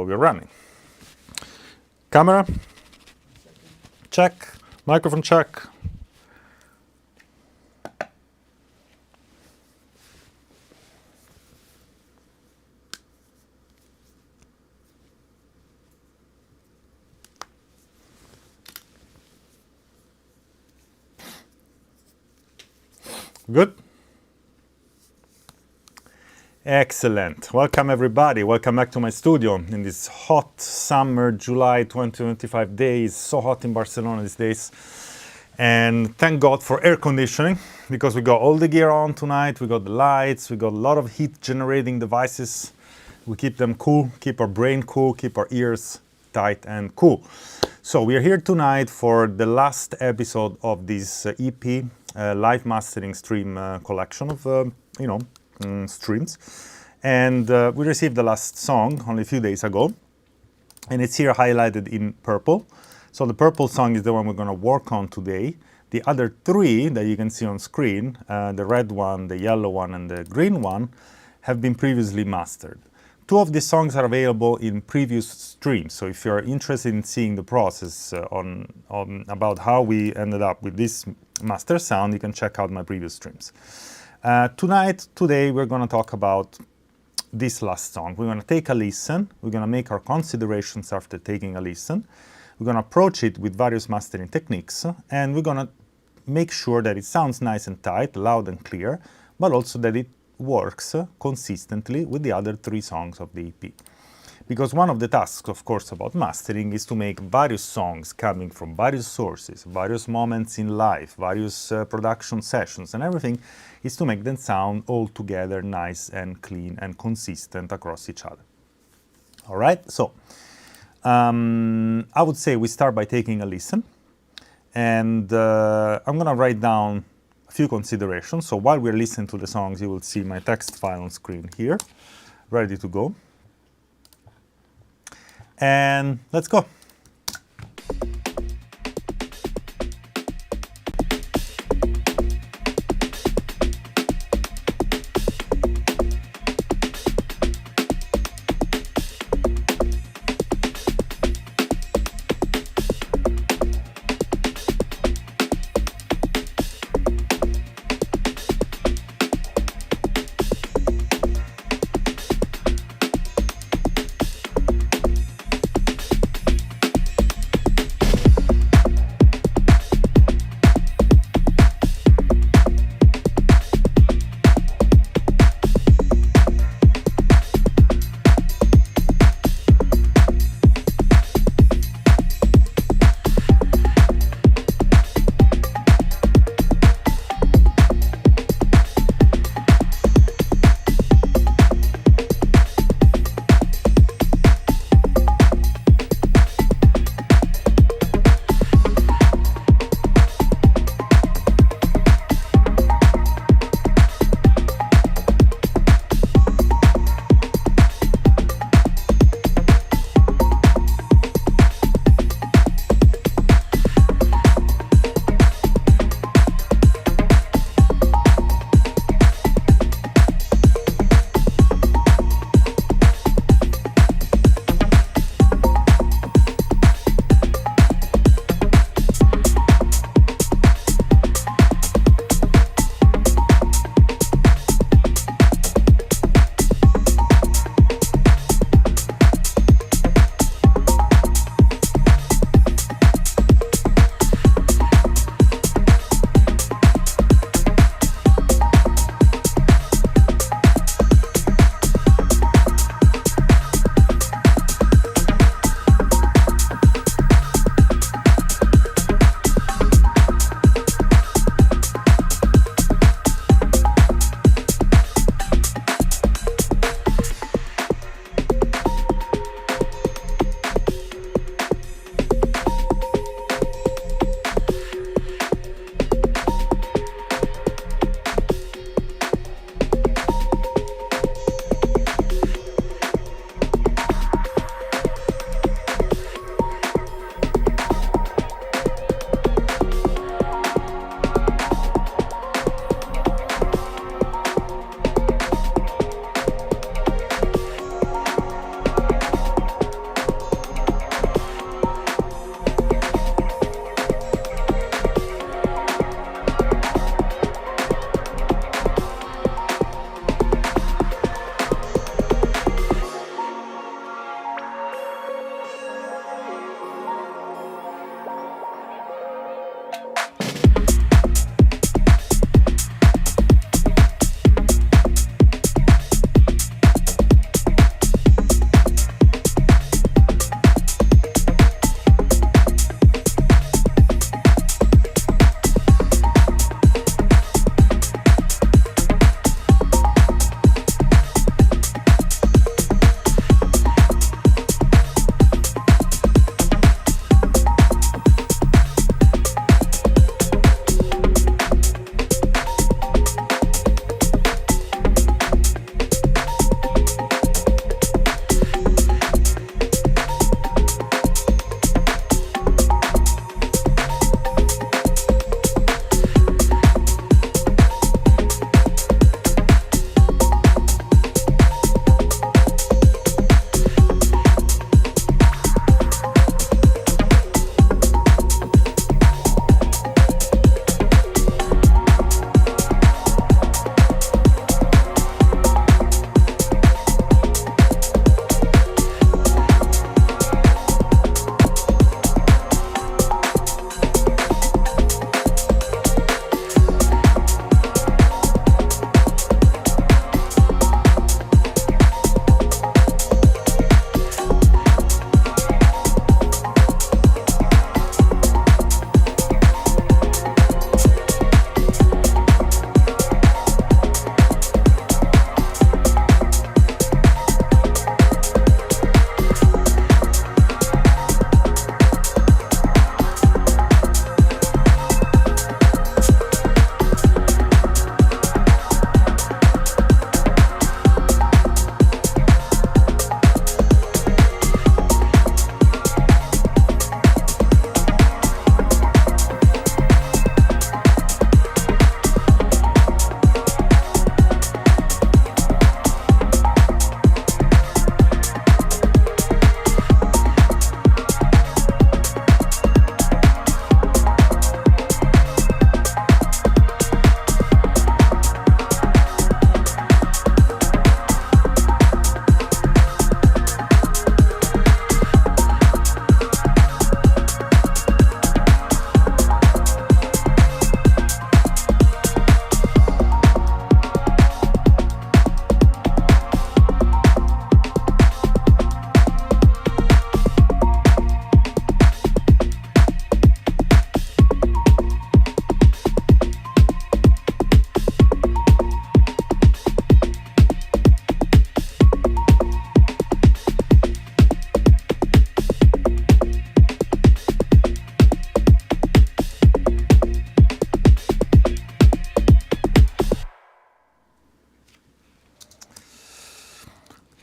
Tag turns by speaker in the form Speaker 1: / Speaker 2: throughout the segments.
Speaker 1: So we're running. Camera, check. Microphone, check. Good? Excellent. Welcome everybody. Welcome back to my studio in this hot summer, July 2025 days. So hot in Barcelona these days. And thank God for air conditioning, because we got all the gear on tonight. We got the lights. We got a lot of heat generating devices. We keep them cool, keep our brain cool, keep our ears tight and cool. So we are here tonight for the last episode of this EP live mastering stream collection of, streams. And we received the last song only a few days ago, and it's here highlighted in purple. So the purple song is the one we're going to work on today. The other three that you can see on screen, the red one, the yellow one, and the green one, have been previously mastered. Two of these songs are available in previous streams, so if you're interested in seeing the process about how we ended up with this master sound, you can check out my previous streams. Today, we're going to talk about this last song. We're going to take a listen. We're going to make our considerations after taking a listen. We're going to approach it with various mastering techniques, and we're going to make sure that it sounds nice and tight, loud and clear, but also that it works consistently with the other three songs of the EP. Because one of the tasks, of course, about mastering is to make various songs coming from various sources, various moments in life, various production sessions, and everything is to make them sound all together nice and clean and consistent across each other. All right, so I would say we start by taking a listen, and I'm going to write down a few considerations. So while we're listening to the songs, you will see my text file on screen here, ready to go. And let's go.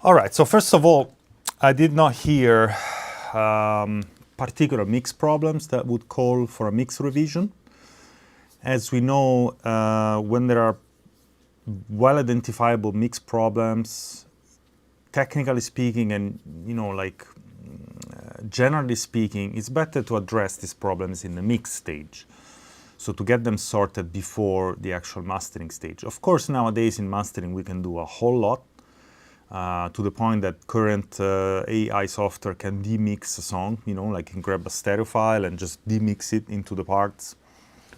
Speaker 1: All right, so first of all, I did not hear particular mix problems that would call for a mix revision. As we know, when there are well identifiable mix problems, technically speaking, and generally speaking, it's better to address these problems in the mix stage. So to get them sorted before the actual mastering stage. Of course, nowadays in mastering, we can do a whole lot to the point that current AI software can demix a song, like you can grab a stereo file and just demix it into the parts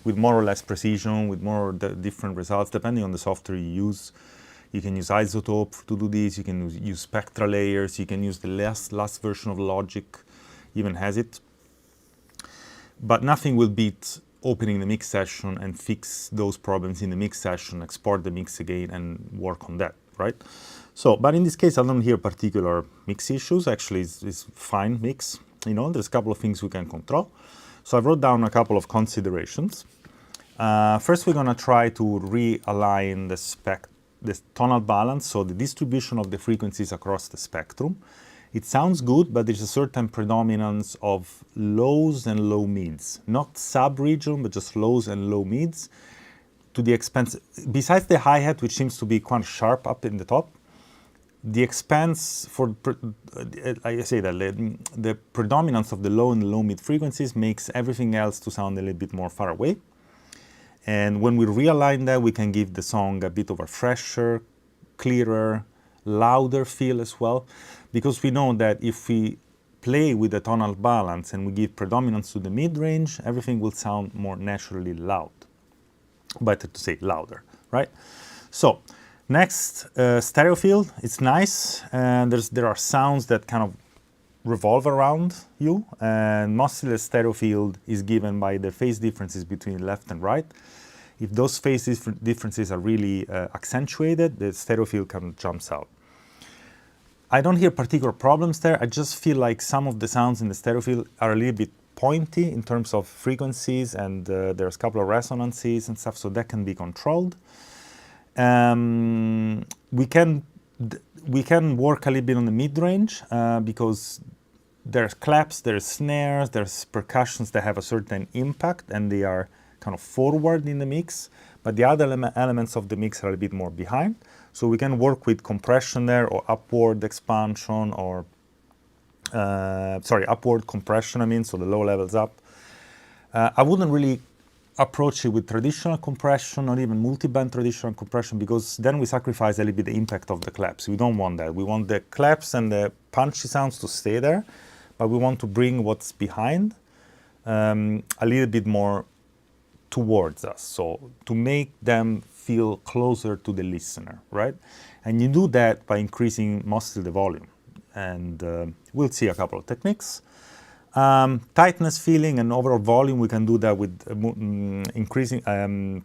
Speaker 1: with more or less precision, with more different results, depending on the software you use. You can use Isotope to do this, you can use spectra layers, you can use the last version of Logic, even has it. But nothing will beat opening the mix session and fix those problems in the mix session, export the mix again and work on that, right? So, but in this case, I don't hear particular mix issues. Actually, it's fine mix. There's a couple of things we can control. So I wrote down a couple of considerations. First, we're gonna try to realign the tonal balance, so the distribution of the frequencies across the spectrum. It sounds good, but there's a certain predominance of lows and low mids, not sub-region, but just lows and low mids, to the expense, besides the hi-hat, which seems to be quite sharp up in the top, the expense for, I say that, the predominance of the low and low mid frequencies makes everything else to sound a little bit more far away. And when we realign that, we can give the song a bit of a fresher, clearer, louder feel as well, because we know that if we play with the tonal balance and we give predominance to the mid-range, everything will sound more naturally loud. Better to say louder, right? So next, stereo field. It's nice, and there are sounds that kind of revolve around you, and mostly the stereo field is given by the phase differences between left and right. If those phase differences are really accentuated, the stereo field kind of jumps out. I don't hear particular problems there. I just feel like some of the sounds in the stereo field are a little bit pointy in terms of frequencies, and there's a couple of resonances and stuff, so that can be controlled. We can work a little bit on the mid-range because there's claps, there's snares, there's percussions that have a certain impact, and they are kind of forward in the mix, but the other elements of the mix are a bit more behind. So we can work with compression there, or upward expansion, or upward compression, so the low levels up. I wouldn't really approach it with traditional compression or even multi-band traditional compression, because then we sacrifice a little bit the impact of the claps. We don't want that. We want the claps and the punchy sounds to stay there, but we want to bring what's behind a little bit more towards us, so to make them feel closer to the listener, right? And you do that by increasing mostly the volume, and we'll see a couple of techniques. Tightness feeling and overall volume, we can do that with increasing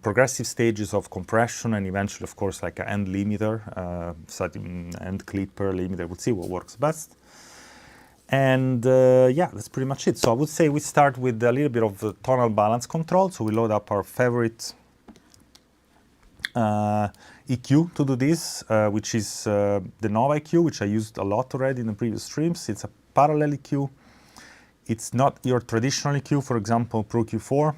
Speaker 1: progressive stages of compression, and eventually, of course, like an end limiter, end clipper limiter. We'll see what works best. And yeah, that's pretty much it. So I would say we start with a little bit of tonal balance control. So we load up our favorite EQ to do this, which is the Nova EQ, which I used a lot already in the previous streams. It's a parallel EQ. It's not your traditional EQ, for example, Pro Q4,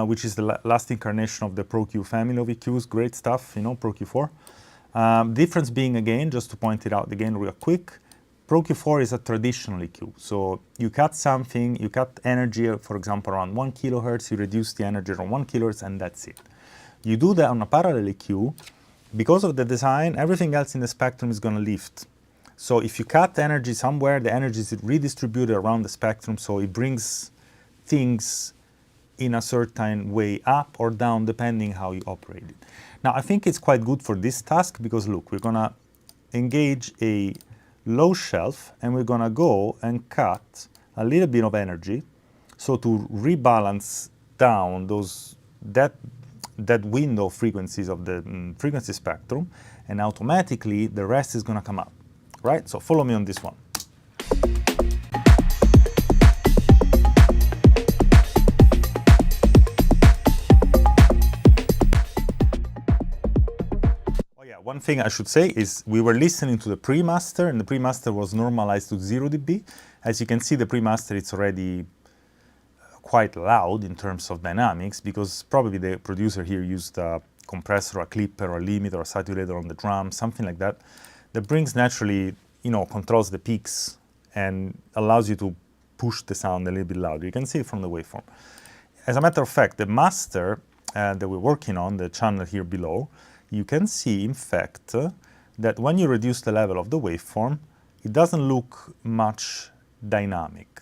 Speaker 1: which is the last incarnation of the Pro Q family of EQs. Great stuff, Pro Q4. Difference being, again, just to point it out again real quick, Pro Q4 is a traditional EQ. So you cut something, you cut energy, for example, around 1 kilohertz, you reduce the energy around 1 kilohertz, and that's it. You do that on a parallel EQ, because of the design, everything else in the spectrum is going to lift. So if you cut energy somewhere, the energy is redistributed around the spectrum, so it brings things in a certain way up or down, depending how you operate it. Now, I think it's quite good for this task, because look, we're going to engage a low shelf, and we're going to go and cut a little bit of energy, so to rebalance down that window of frequencies of the frequency spectrum, and automatically the rest is going to come up, right? So follow me on this one. One thing I should say is we were listening to the pre-master, and the pre-master was normalized to 0 dB. As you can see, the pre-master it's already quite loud in terms of dynamics, because probably the producer here used a compressor, a clipper, or a limiter, or a saturator on the drum, something like that, that brings naturally, controls the peaks and allows you to push the sound a little bit louder. You can see it from the waveform. As a matter of fact, the master that we're working on, the channel here below, you can see, in fact, that when you reduce the level of the waveform, it doesn't look much dynamic.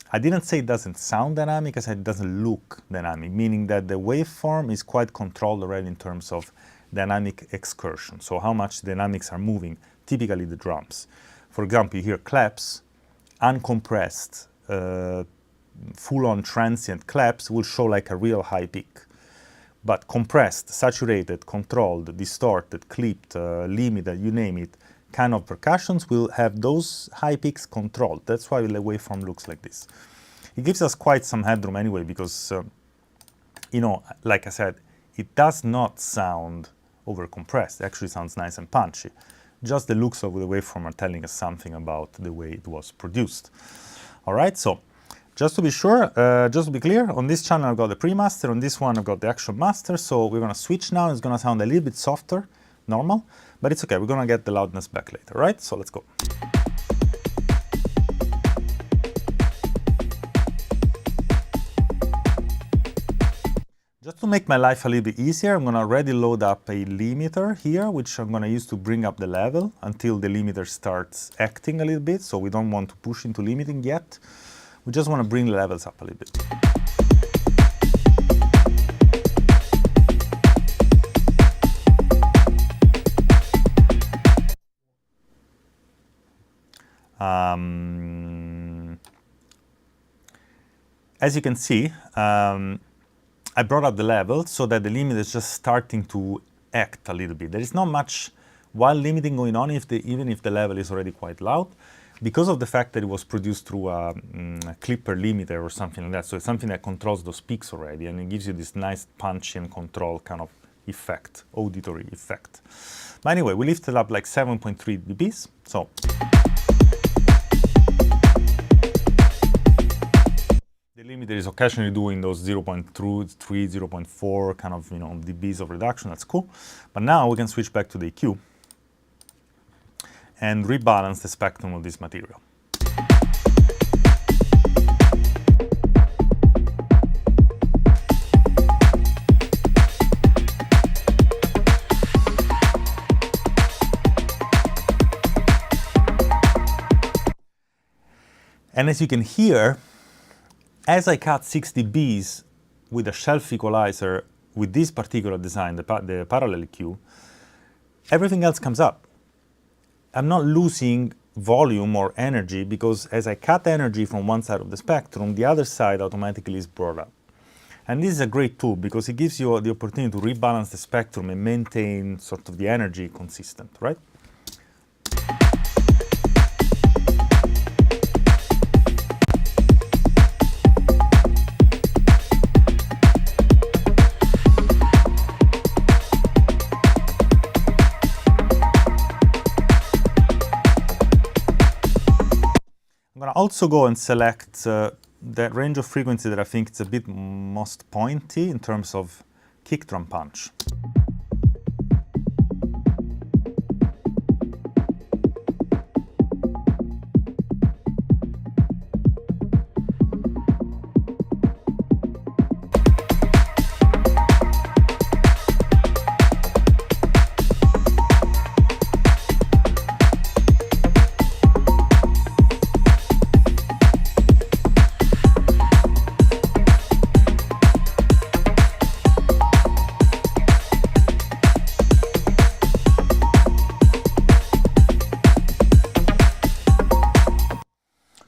Speaker 1: I didn't say it doesn't sound dynamic, I said it doesn't look dynamic, meaning that the waveform is quite controlled already in terms of dynamic excursion, so how much dynamics are moving, typically the drums. For example, you hear claps, uncompressed, full-on transient claps will show like a real high peak. But compressed, saturated, controlled, distorted, clipped, limited, you name it, kind of percussions will have those high peaks controlled. That's why the waveform looks like this. It gives us quite some headroom anyway, because, like I said, it does not sound over-compressed. It actually sounds nice and punchy. Just the looks of the waveform are telling us something about the way it was produced. All right, so just to be sure, just to be clear, on this channel I've got the pre-master, on this one I've got the actual master, so we're gonna switch now. It's gonna sound a little bit softer, normal, but it's okay, we're gonna get the loudness back later, right? So let's go. Just to make my life a little bit easier, I'm gonna already load up a limiter here, which I'm gonna use to bring up the level until the limiter starts acting a little bit, so we don't want to push into limiting yet. We just want to bring the levels up a little bit. As you can see, I brought up the level so that the limiter is just starting to act a little bit. There is not much while limiting going on, even if the level is already quite loud, because of the fact that it was produced through a clipper limiter or something like that. So it's something that controls those peaks already, and it gives you this nice punchy and control kind of effect, auditory effect. But anyway, we lifted up like 7.3 dBs. So the limiter is occasionally doing those 0.3, 0.4 kind of dBs of reduction. That's cool. But now we can switch back to the EQ and rebalance the spectrum of this material. And as you can hear, as I cut 6 dBs with a shelf equalizer with this particular design, the parallel EQ, everything else comes up. I'm not losing volume or energy, because as I cut energy from one side of the spectrum, the other side automatically is brought up. And this is a great tool because it gives you the opportunity to rebalance the spectrum and maintain sort of the energy consistent, right? I'm going to also go and select that range of frequency that I think is a bit most pointy in terms of kick drum punch.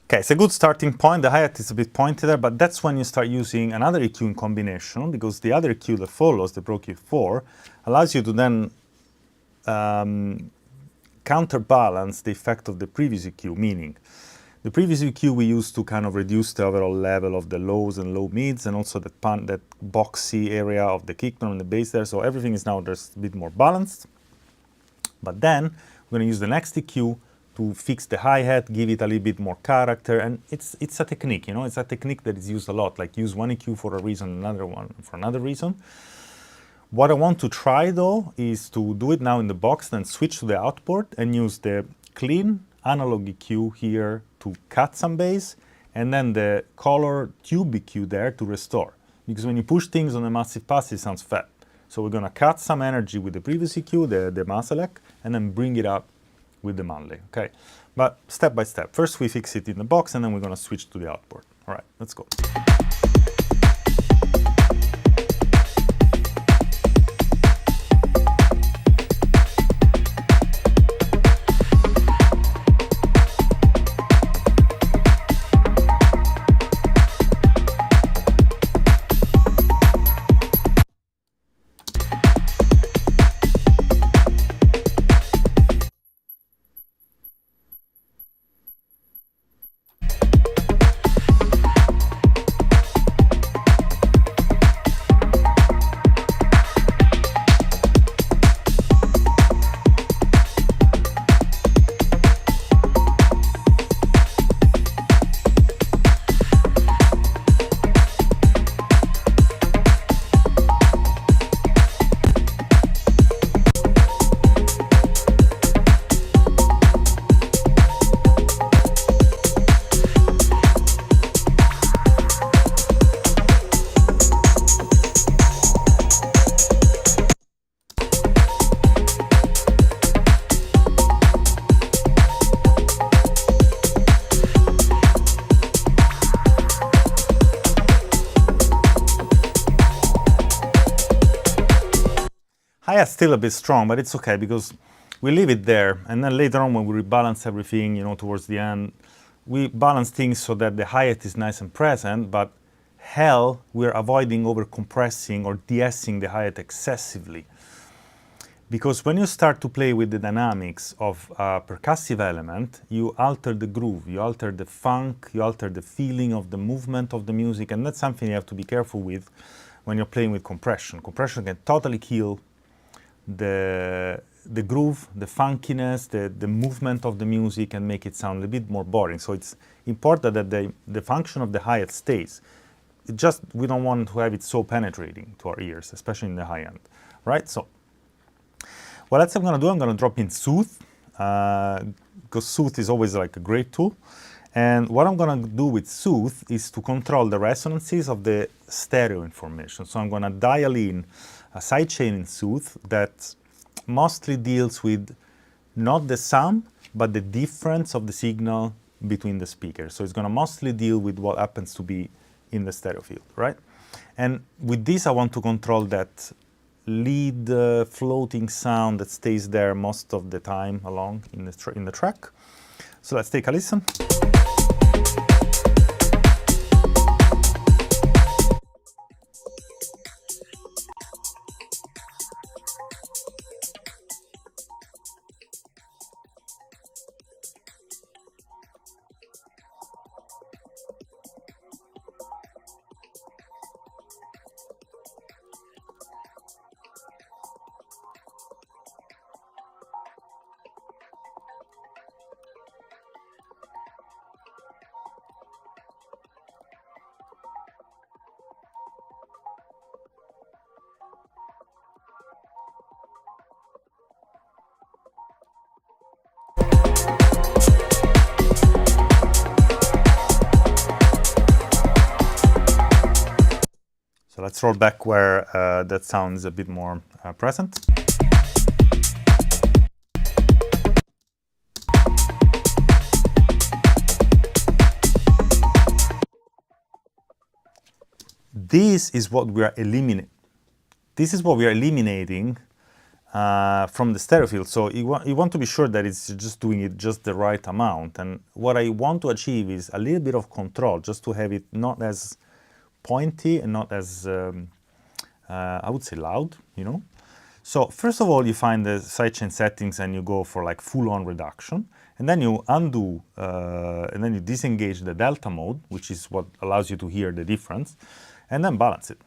Speaker 1: Okay, it's a good starting point. The hi-hat is a bit pointy there, but that's when you start using another EQ in combination, because the other EQ that follows, the Pro Q4, allows you to then counterbalance the effect of the previous EQ, meaning the previous EQ we used to kind of reduce the overall level of the lows and low mids, and also that boxy area of the kick drum and the bass there, so everything is now just a bit more balanced. But then we're going to use the next EQ to fix the hi-hat, give it a little bit more character, and it's a technique, you know, it's a technique that is used a lot, like use one EQ for a reason, another one for another reason. What I want to try though is to do it now in the box, then switch to the output and use the clean analog EQ here to cut some bass, and then the color tube EQ there to restore. Because when you push things on the massive passive, it sounds fat. So we're gonna cut some energy with the previous EQ, the Maselec, and then bring it up with the Manley, okay? But step by step. First we fix it in the box, and then we're gonna switch to the output. All right, let's go. Hi-hat's still a bit strong, but it's okay because we leave it there, and then later on when we rebalance everything, you know, towards the end, we balance things so that the hi-hat is nice and present, but hell, we're avoiding over-compressing or de-essing the hi-hat excessively. Because when you start to play with the dynamics of a percussive element, you alter the groove, you alter the funk, you alter the feeling of the movement of the music, and that's something you have to be careful with when you're playing with compression. Compression can totally kill the groove, the funkiness, the movement of the music, and make it sound a bit more boring. So it's important that the function of the hi-hat stays. We don't want to have it so penetrating to our ears, especially in the high end, right? So what else I'm going to do, I'm going to drop in Soothe, because Soothe is always like a great tool. And what I'm going to do with Soothe is to control the resonances of the stereo information. So I'm going to dial in a sidechain in Soothe that mostly deals with not the sum, but the difference of the signal between the speakers. So it's going to mostly deal with what happens to be in the stereo field, right? And with this, I want to control that lead floating sound that stays there most of the time along in the track. So let's take a listen. So let's roll back where that sound is a bit more present. This is what we are eliminating. This is what we are eliminating from the stereo field. So you want to be sure that it's just doing it just the right amount. And what I want to achieve is a little bit of control, just to have it not as pointy and not as, I would say, loud, you know. So first of all, you find the sidechain settings and you go for like full-on reduction. And then you undo, and then you disengage the delta mode, which is what allows you to hear the difference, and then balance it.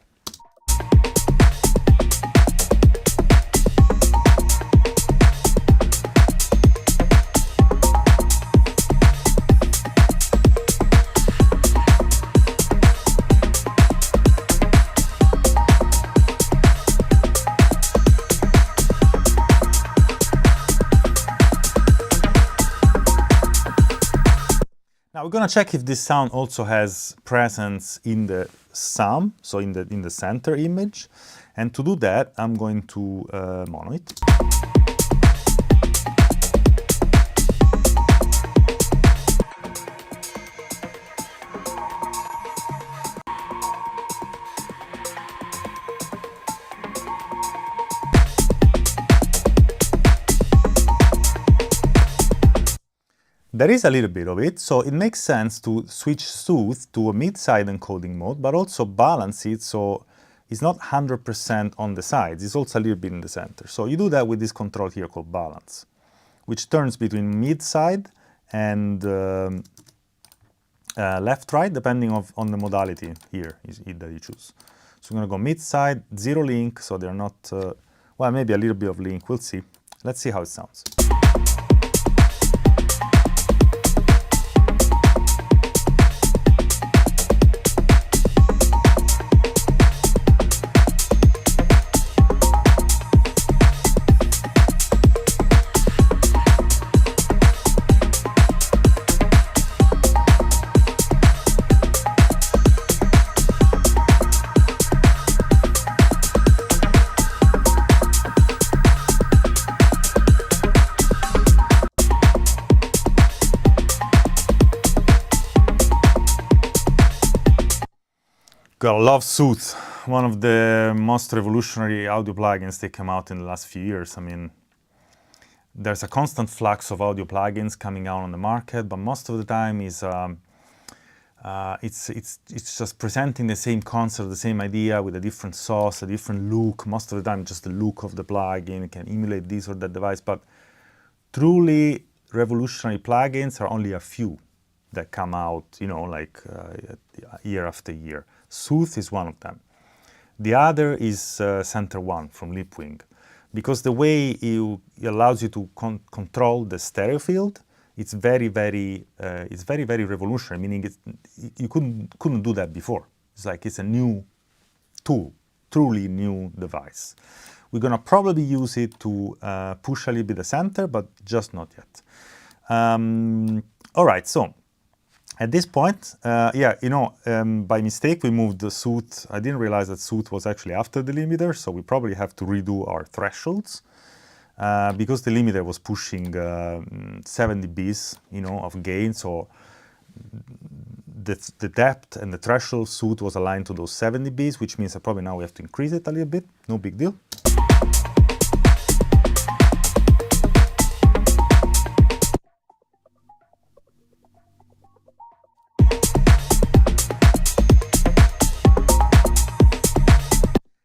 Speaker 1: Now we're going to check if this sound also has presence in the sum, so in the center image. And to do that, I'm going to mono it. There is a little bit of it, so it makes sense to switch Soothe to a mid-side encoding mode, but also balance it so it's not 100% on the sides, it's also a little bit in the center. So you do that with this control here called balance, which turns between mid-side and left-right, depending on the modality here that you choose. So I'm going to go mid-side, zero link, so they're not, well, maybe a little bit of link, we'll see. Let's see how it sounds. Gotta love Soothe, one of the most revolutionary audio plugins that came out in the last few years. I mean, there's a constant flux of audio plugins coming out on the market, but most of the time is it's just presenting the same concept, the same idea with a different sauce, a different look. Most of the time, just the look of the plugin. It can emulate this or that device, but truly revolutionary plugins are only a few that come out, you know, like year after year. Soothe is one of them. The other is Center One from Lipwing, because the way it allows you to control the stereo field, it's very, very revolutionary. Meaning you couldn't do that before. It's like it's a new tool, truly new device. We're gonna probably use it to push a little bit the center, but just not yet. All right, so. At this point, yeah, you know, by mistake we moved the Soothe. I didn't realize that Soothe was actually after the limiter, so we probably have to redo our thresholds because the limiter was pushing 7 dBs, you know, of gain. So the depth and the threshold Soothe was aligned to those 7 dBs, which means that probably now we have to increase it a little bit. No big deal.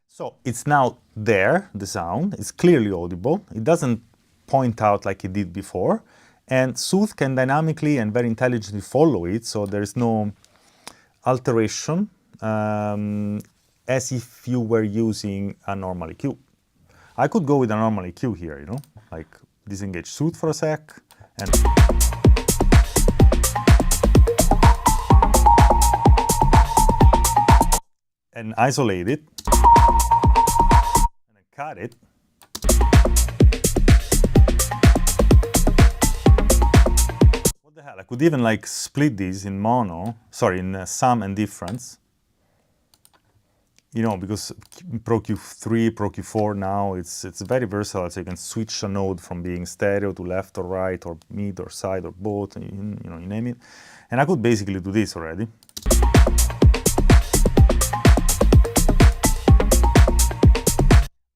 Speaker 1: So it's now there, the sound, it's clearly audible. It doesn't point out like it did before. And Soothe can dynamically and very intelligently follow it, so there is no alteration as if you were using a normal EQ. I could go with a normal EQ here, you know, like disengage Soothe for a sec and isolate it. Cut it. What the hell? I could even like split these in mono, sorry, in sum and difference. You know, because Pro Q3, Pro Q4 now, it's very versatile, so you can switch a node from being stereo to left or right or mid or side or both, you know, you name it. And I could basically do this already.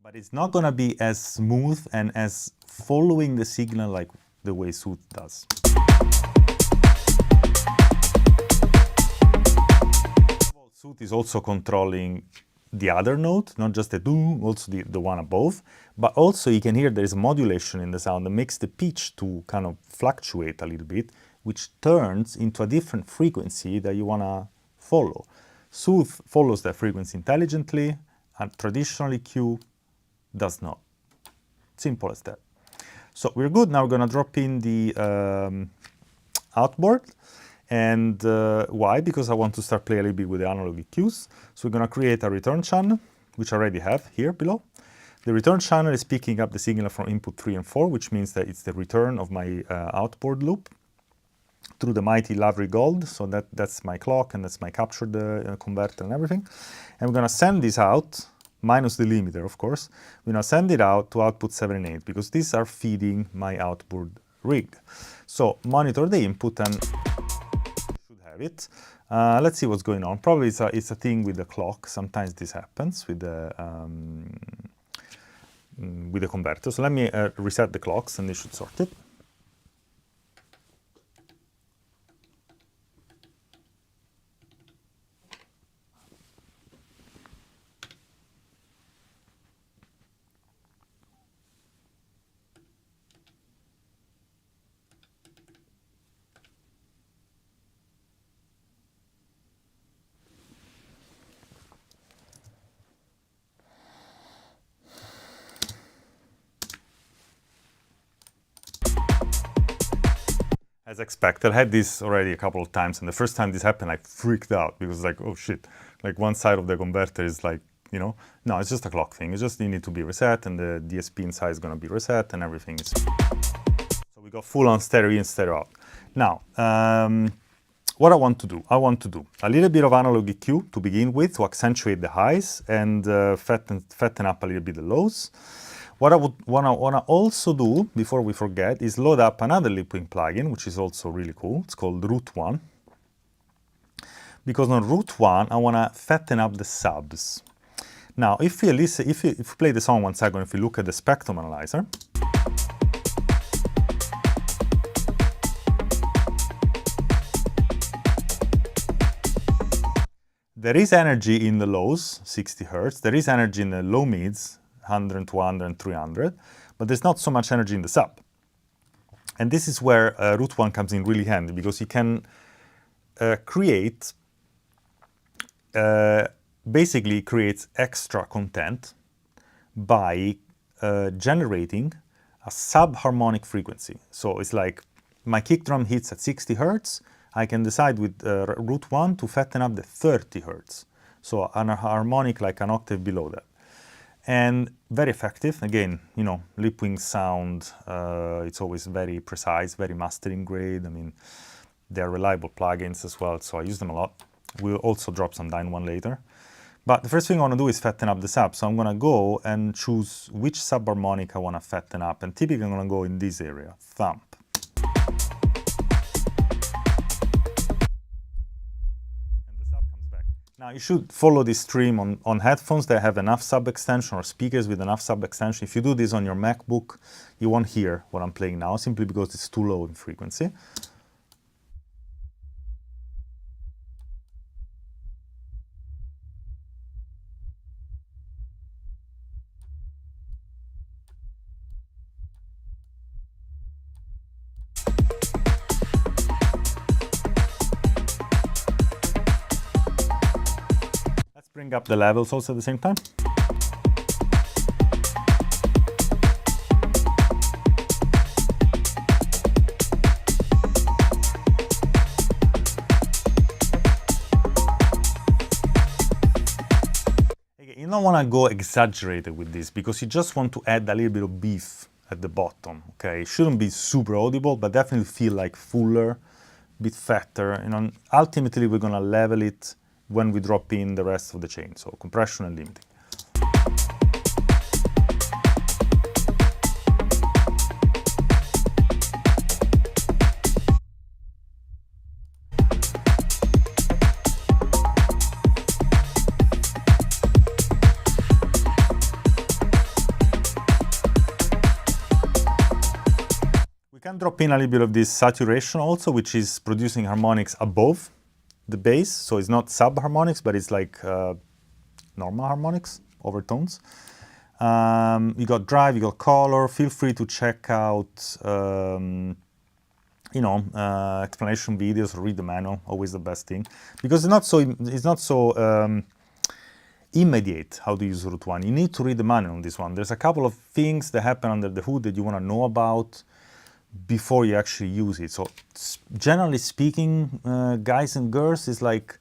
Speaker 1: But it's not going to be as smooth and as following the signal like the way Soothe does. Soothe is also controlling the other note, not just the do, also the one above, but also you can hear there is a modulation in the sound that makes the pitch to kind of fluctuate a little bit, which turns into a different frequency that you want to follow. Soothe follows that frequency intelligently, and traditional EQ does not. Simple as that. So we're good. Now we're going to drop in the outboard. And why? Because I want to start playing a little bit with the analog EQs. So we're going to create a return channel, which I already have here below. The return channel is picking up the signal from input 3 and 4, which means that it's the return of my outboard loop. through the mighty Lavry Gold. So that's my clock, and that's my captured converter and everything. And we're going to send this out, minus the limiter, of course. We're going to send it out to output 7 and 8, because these are feeding my output rig. So monitor the input and should have it. Let's see what's going on. Probably it's a thing with the clock. Sometimes this happens with the converter. So let me reset the clocks, and they should sort it. As expected, I had this already a couple of times, and the first time this happened, I freaked out because like, oh shit, like one side of the converter is like, you know, no, it's just a clock thing. It's just you need to be reset, and the DSP inside is going to be reset, and everything is. So we got full on stereo in, stereo out. Now, what I want to do a little bit of analog EQ to begin with to accentuate the highs and fatten up a little bit the lows. What I would want to also do, before we forget, is load up another lip-wing plugin, which is also really cool. It's called Route 1. Because on Route 1, I want to fatten up the subs. Now, if you listen, if you play the song 1 second, if you look at the spectrum analyzer, there is energy in the lows, 60 Hz. There is energy in the low mids, 100, 200, and 300, but there's not so much energy in the sub. And this is where Route 1 comes in really handy, because you can create, basically creates extra content by generating a sub-harmonic frequency. So it's like my kick drum hits at 60 Hz, I can decide with Route 1 to fatten up the 30 Hz. So an harmonic like an octave below that. And very effective. Again, you know, lip-wing sound, it's always very precise, very mastering grade. I mean, they're reliable plugins as well, so I use them a lot. We'll also drop some Dyne one later. But the first thing I want to do is fatten up the sub. So I'm going to go and choose which subharmonic I want to fatten up. And typically I'm going to go in this area, thump. Now you should follow this stream on headphones that have enough sub-extension, or speakers with enough sub-extension. If you do this on your MacBook, you won't hear what I'm playing now, simply because it's too low in frequency. Bring up the levels also at the same time. You don't want to go exaggerated with this, because you just want to add a little bit of beef at the bottom. Okay, it shouldn't be super audible, but definitely feel like fuller, a bit fatter. You know, ultimately we're going to level it when we drop in the rest of the chain, so compression and limiting. We can drop in a little bit of this saturation also, which is producing harmonics above the bass, so it's not sub-harmonics, but it's like normal harmonics, overtones. You got drive, you got color. Feel free to check out, you know, explanation videos, or read the manual. Always the best thing, because it's not so immediate how to use Route 1. You need to read the manual on this one. There's a couple of things that happen under the hood that you want to know about before you actually use it. So generally speaking, guys and girls, is like,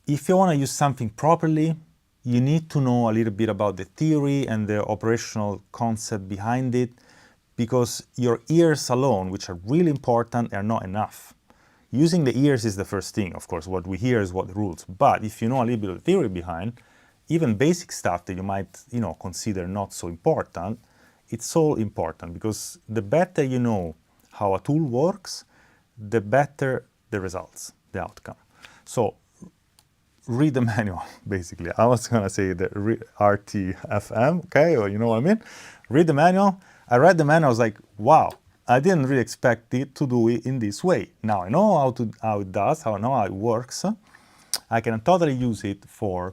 Speaker 1: if you want to use something properly, you need to know a little bit about the theory and the operational concept behind it, because your ears alone, which are really important, are not enough. Using the ears is the first thing, of course. What we hear is what rules. But if you know a little bit of theory behind, even basic stuff that you might, consider not so important, it's all important, because the better you know how a tool works, the better the results, the outcome. So read the manual, basically. I was gonna say the RTFM, okay, or you know what I mean? Read the manual. I read the manual, I was like, wow, I didn't really expect it to do it in this way. Now I know how it does, I know how it works. I can totally use it for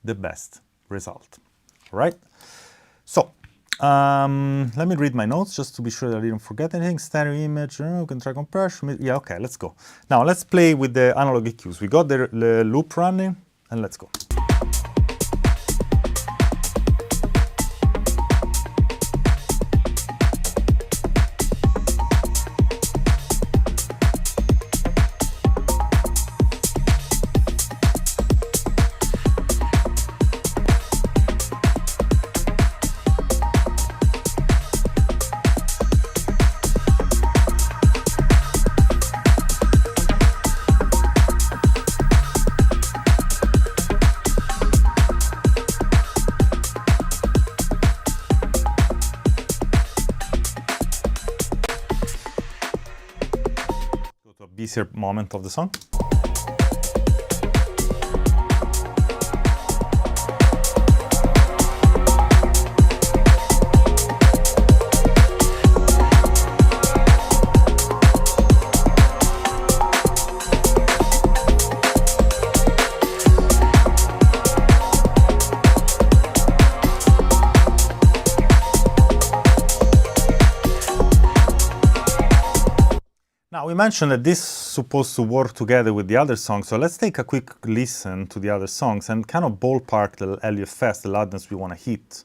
Speaker 1: the best result, right? So, let me read my notes just to be sure that I didn't forget anything. Stereo image, we can try compression. Yeah, okay, let's go. Now let's play with the analog EQs. We got the loop running, and let's go. Busier moment of the song. Now, we mentioned that this is supposed to work together with the other songs, so let's take a quick listen to the other songs and kind of ballpark the LUFS, the loudness we want to hit.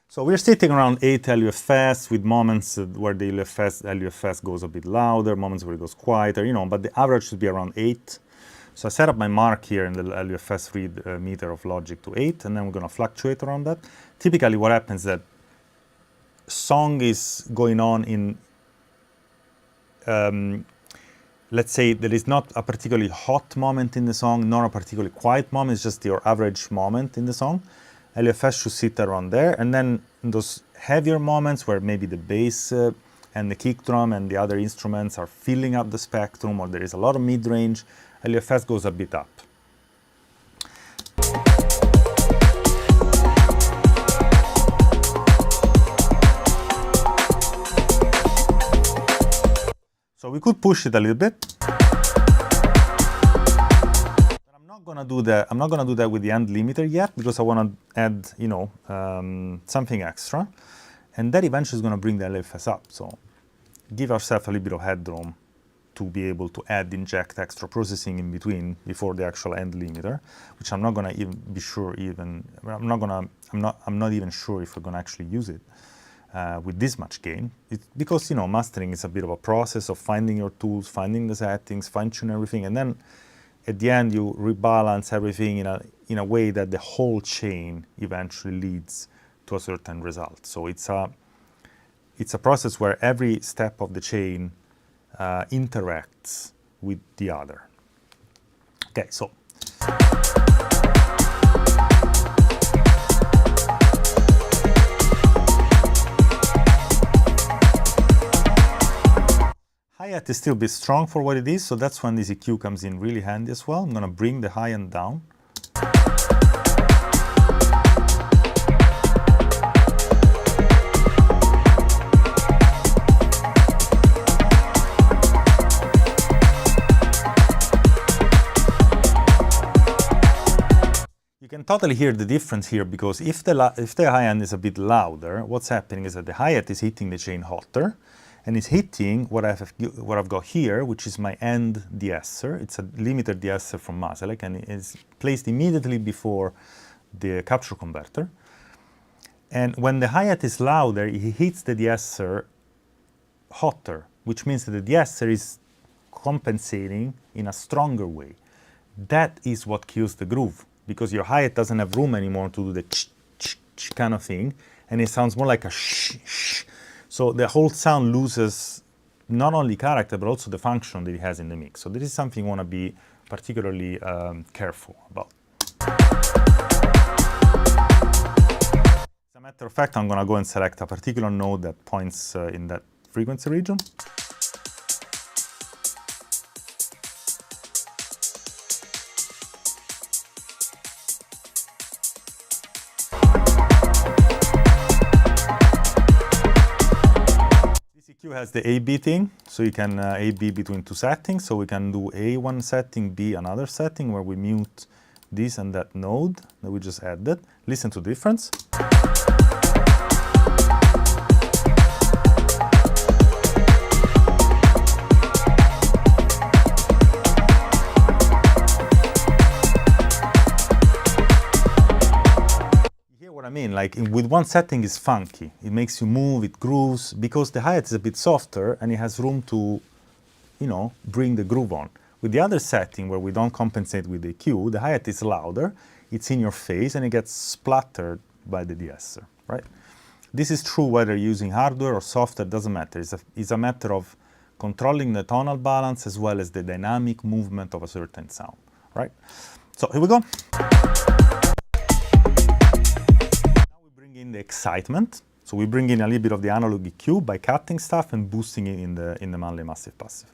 Speaker 1: So we're sitting around 8 LUFS with moments where the LUFS goes a bit louder, moments where it goes quieter, but the average should be around 8. So I set up my mark here in the LUFS read meter of Logic to 8, and then we're going to fluctuate around that. Typically what happens is that song is going on in, let's say there is not a particularly hot moment in the song, nor a particularly quiet moment, it's just your average moment in the song. LUFS should sit around there, and then those heavier moments where maybe the bass and the kick drum and the other instruments are filling up the spectrum, or there is a lot of mid-range, LUFS goes a bit up. So we could push it a little bit. I'm not gonna do that with the end limiter yet, because I want to add, something extra, and that eventually is going to bring the LFS up. So give ourselves a little bit of headroom to be able to inject extra processing in between before the actual end limiter, which I'm not gonna even be sure. I'm not even sure if we're gonna actually use it with this much gain. It's because mastering is a bit of a process of finding your tools, finding the settings, fine-tune everything, and then at the end, you rebalance everything in a way that the whole chain eventually leads to a certain result. So it's a process where every step of the chain interacts with the other. Okay, so. Hi-hat is still a bit strong for what it is, so that's when this EQ comes in really handy as well. I'm going to bring the high end down. You can totally hear the difference here, because if the high end is a bit louder, what's happening is that the hi-hat is hitting the chain hotter, and it's hitting what I've got here, which is my end deesser. It's a limiter deesser from Maselec, and it's placed immediately before the capture converter. And when the hi-hat is louder, it hits the deesser hotter, which means that the deesser is compensating in a stronger way. That is what kills the groove, because your hi-hat doesn't have room anymore to do the ch kind of thing, and it sounds more like a sh. So the whole sound loses not only character, but also the function that it has in the mix. So this is something you want to be particularly careful about. As a matter of fact, I'm going to go and select a particular node that points in that frequency region. EQ has the A-B thing, so you can A-B between two settings. So we can do A one setting, B another setting, where we mute this and that node that we just added. Listen to the difference. I mean, like with one setting is funky. It makes you move, it grooves, because the hi-hat is a bit softer and it has room to, you know, bring the groove on. With the other setting, where we don't compensate with the EQ, the hi-hat is louder, it's in your face, and it gets splattered by the deesser, right? This is true whether you're using hardware or software, doesn't matter. It's a matter of controlling the tonal balance as well as the dynamic movement of a certain sound, right? So here we go. In the excitement, so we bring in a little bit of the analog EQ by cutting stuff and boosting it in the Manley Massive Passive.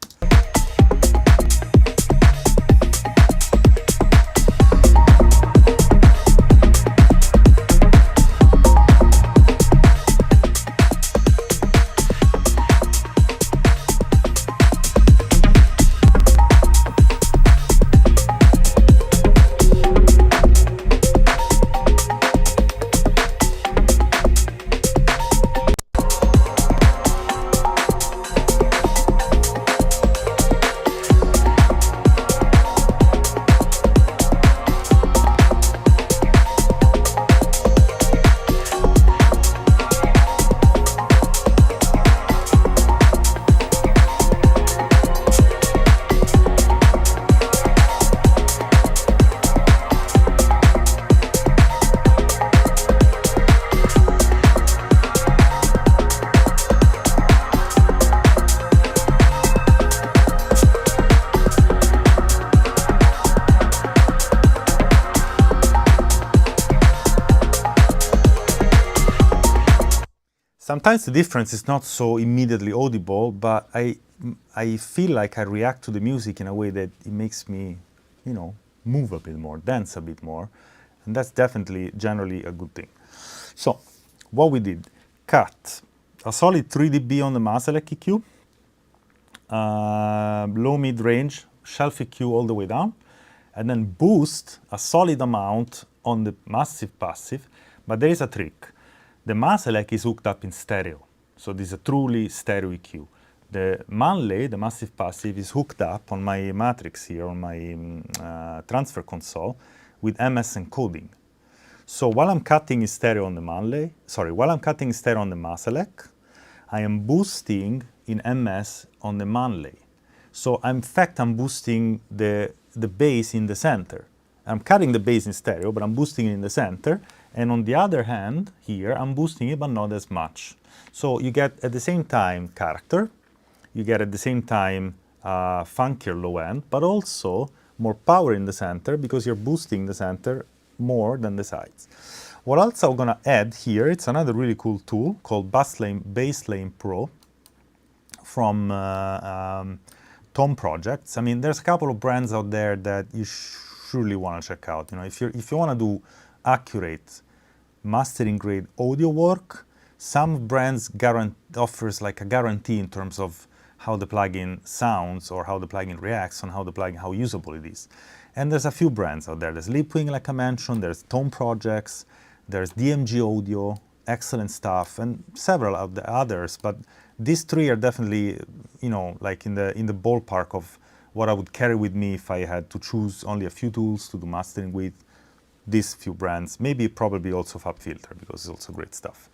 Speaker 1: Sometimes the difference is not so immediately audible, but I feel like I react to the music in a way that it makes me, you know, move a bit more, dance a bit more, and that's definitely generally a good thing. So what we did, cut a solid 3 dB on the Maselec EQ, low mid-range, shelf EQ all the way down, and then boost a solid amount on the Massive Passive, but there is a trick. The Maselec is hooked up in stereo, so this is a truly stereo EQ. The Manley, the Massive Passive, is hooked up on my matrix here, on my transfer console, with MS encoding. So while I'm cutting in stereo on the Manley, while I'm cutting in stereo on the Maselec, I am boosting in MS on the Manley. So in fact, I'm boosting the bass in the center. I'm cutting the bass in stereo, but I'm boosting it in the center. And on the other hand, here, I'm boosting it, but not as much. So you get, at the same time, character. You get, at the same time, funkier low end, but also more power in the center, because you're boosting the center more than the sides. What else I'm going to add here, it's another really cool tool called Basslane Pro from Tom Projects. I mean, there's a couple of brands out there that you surely want to check out. You know, if you want to do accurate mastering grade audio work, some brands offers like a guarantee in terms of how the plugin sounds or how the plugin reacts and how usable it is. And there's a few brands out there. There's Lipwing, like I mentioned, there's Tone Projects, there's DMG Audio, excellent stuff, and several of the others, but these three are definitely, like in the ballpark of what I would carry with me if I had to choose only a few tools to do mastering with. These few brands, maybe probably also FabFilter, because it's also great stuff,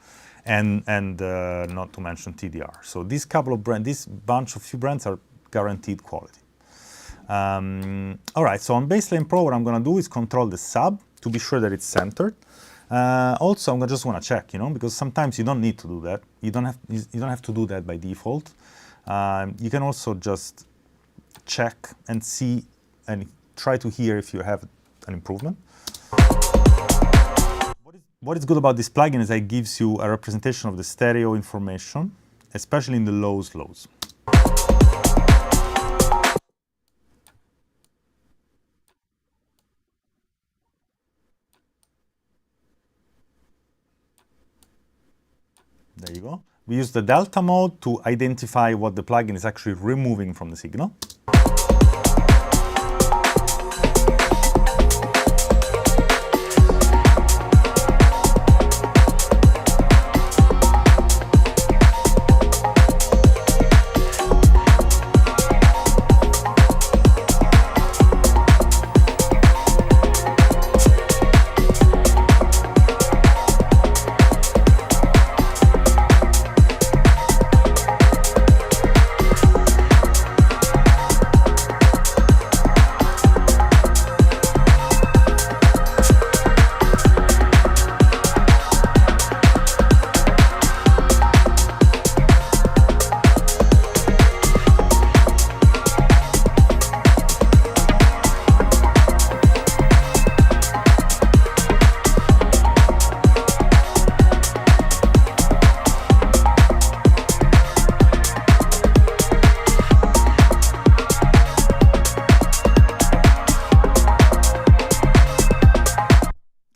Speaker 1: and not to mention TDR. So these couple of brands, this bunch of few brands are guaranteed quality. All right, so on Baseline Pro, what I'm going to do is control the sub to be sure that it's centered. Also, I'm just want to check, because sometimes you don't need to do that. You don't have to do that by default. You can also just check and see and try to hear if you have an improvement. What is good about this plugin is that it gives you a representation of the stereo information, especially in the lows. There you go. We use the delta mode to identify what the plugin is actually removing from the signal.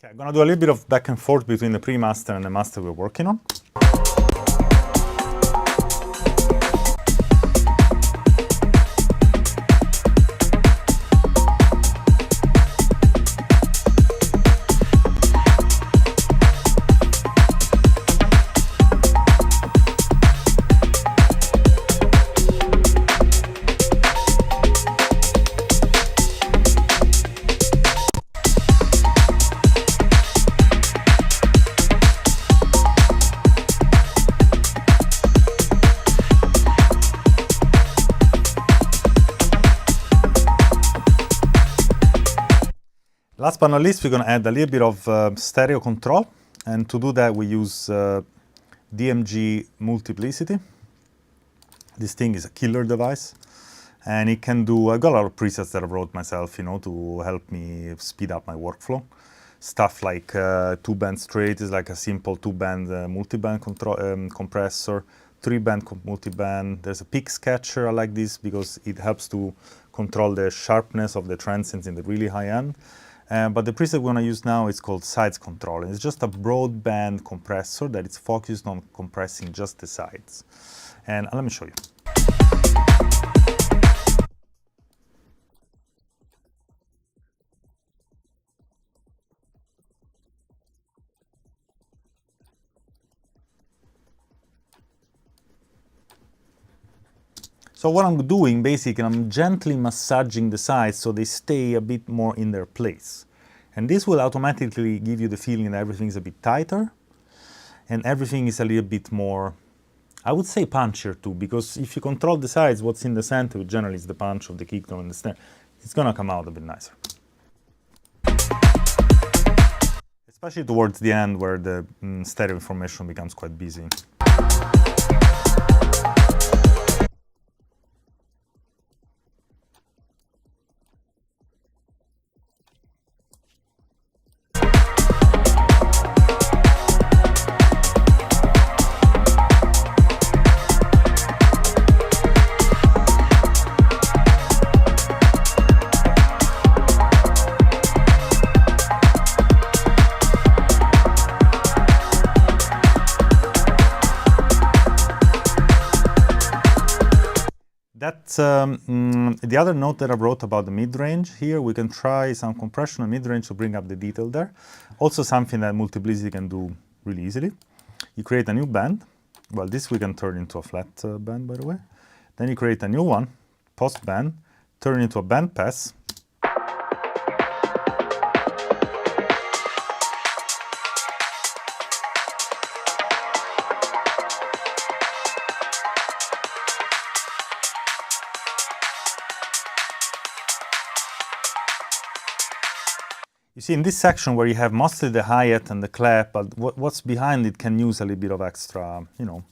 Speaker 1: I'm going to do a little bit of back and forth between the pre-master and the master we're working on. Last but not least, we're going to add a little bit of stereo control, and to do that we use DMG Multiplicity. This thing is a killer device, and it can do, I got a lot of presets that I wrote myself, to help me speed up my workflow. Stuff like 2-band straight is like a simple 2-band multiband compressor, 3-band multiband. There's a pick sketcher, I like this because it helps to control the sharpness of the transients in the really high end. But the preset we're going to use now is called Sides Control. It's just a broadband compressor that is focused on compressing just the sides. And let me show you. So what I'm doing, basically, I'm gently massaging the sides so they stay a bit more in their place. And this will automatically give you the feeling that everything is a bit tighter and everything is a little bit more, I would say, punchier too, because if you control the sides, what's in the center, which generally is the punch of the kick drum and the snare, it's gonna come out a bit nicer. Especially towards the end where the stereo information becomes quite busy. That's the other note that I wrote about the mid-range. Here we can try some compression on mid-range to bring up the detail there. Also something that Multiplicity can do really easily. You create a new band. Well, this we can turn into a flat band, by the way. Then you create a new one, post band, turn it into a band pass. You see, in this section where you have mostly the hi-hat and the clap, but what's behind it can use a little bit of extra, you know,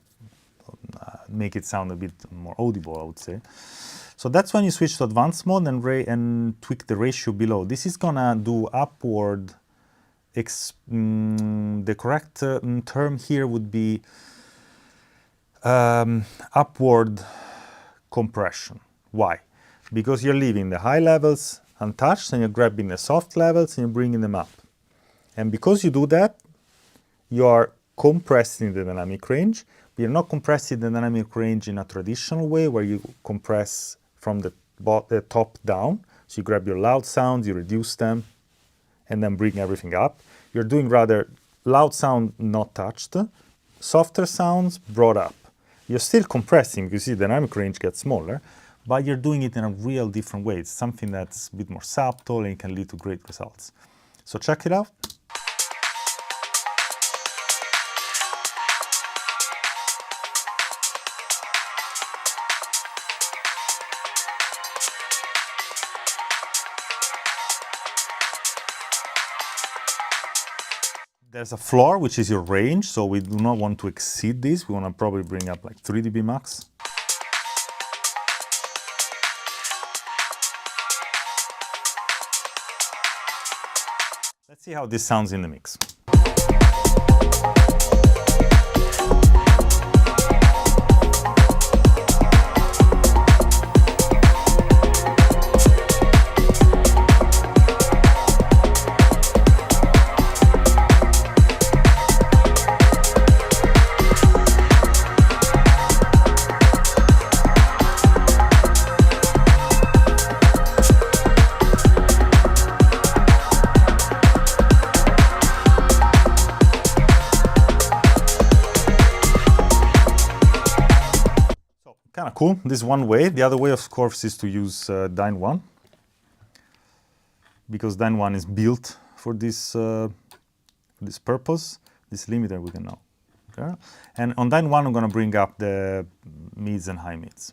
Speaker 1: make it sound a bit more audible, I would say. So that's when you switch to advanced mode and tweak the ratio below. This is gonna do upward, the correct term here would be upward compression. Why? Because you're leaving the high levels untouched and you're grabbing the soft levels and you're bringing them up. And because you do that, you are compressing the dynamic range. But you're not compressing the dynamic range in a traditional way where you compress from the top down. So you grab your loud sounds, you reduce them, and then bring everything up. You're doing rather loud sound not touched, softer sounds brought up. You're still compressing because you see the dynamic range gets smaller, but you're doing it in a real different way. It's something that's a bit more subtle and can lead to great results. So check it out. There's a floor, which is your range, so we do not want to exceed this. We want to probably bring up like 3 dB max. Let's see how this sounds in the mix. Kind of cool. This is one way. The other way, of course, is to use Dyne 1, because Dyne 1 is built for this purpose. This limiter we can now. Okay. And on Dyne 1, I'm going to bring up the mids and high mids.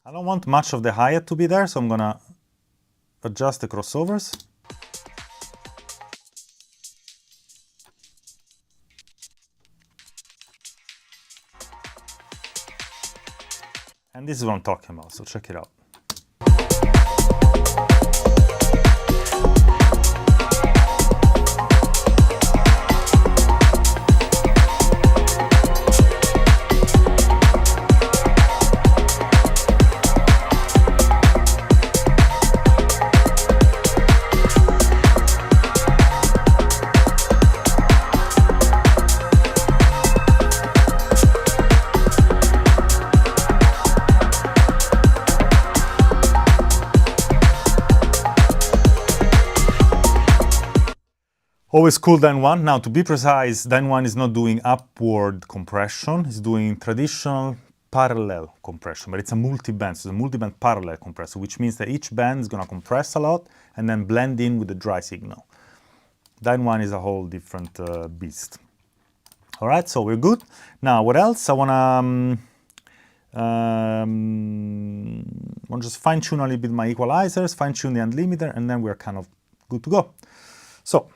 Speaker 1: I don't want much of the hi-hat to be there, so I'm going to adjust the crossovers. And this is what I'm talking about, so check it out. Always cool Dyne 1. Now, to be precise, Dyne 1 is not doing upward compression. It's doing traditional parallel compression, but it's a multi-band, so it's a multi-band parallel compressor, which means that each band is going to compress a lot and then blend in with the dry signal. Dyne 1 is a whole different beast. All right, so we're good. Now, what else? I want to just fine-tune a little bit my equalizers, fine-tune the end limiter, and then we're kind of good to go. So,